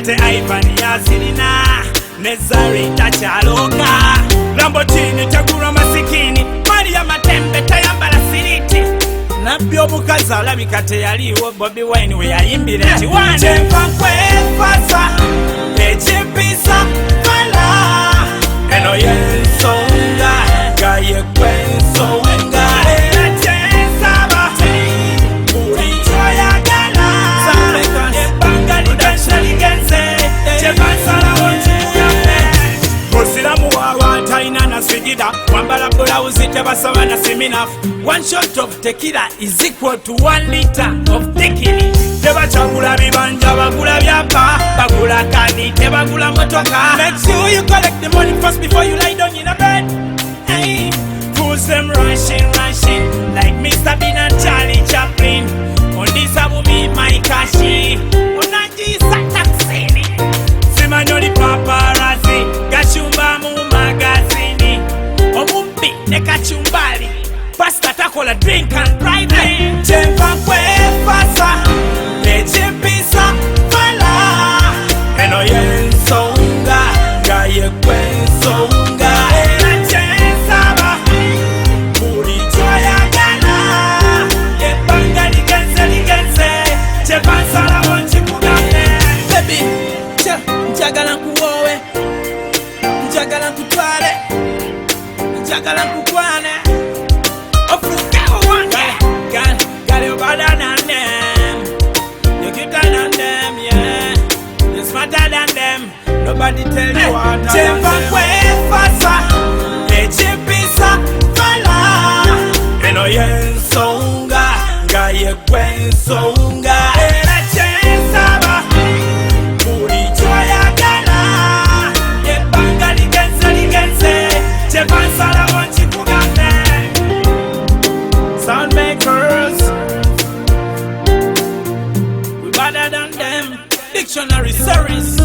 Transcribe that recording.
ate Ivan yazirina Nezari tachaloka Lamborghini tagura masikini Maria matembe tayambala siriti Nabbi omukazi alabika teyaliwo Bobi Wine we yayimbira ekiwani Kyenva nkwefasa ekimpisa fala eno yensonga nga yekwensonga era kyensaba buli kyoyagala ebbanga ligenze ligenze kyebansalawo nkimugambe musiramu wawa talina na sijida wambala bulawuzi tebasaba na seminafu 1 shot of tequila is equal to 1 liter of tequila tebachagula bibanja bagula byapa bagula kadi tebagula motoka make sure you collect the money first before you lie down in a bed. Hey, fools them rushing like Mr. Bean and Charlie Chaplin on this movie my kashi onajisa taksini simanyoli paparazzi gachumba mu magazini omumbi ne kachumbali pasta takola drink and private Kyenva nkwefasa ekimpisa fala eno yensonga nga yekwensonga era kyensaba buli kyoyagala ebbanga ligenze kyebansalawo nkikugambe baby njagala nkuwoowe njagala nkutwale njagala nkukwane ofurukewo wange Girl, you better than them. You cuter than them, yeah. You smarter than them. Nobody tell you what to do. Kyenva nkwefasa ekimpisa fala eno yensonga nga yekwensonga era kyensaba buli kyoyagala ebbanga ligenze kyebansalawo nkikugambe Soundmakers, we better than them. Dictionary series.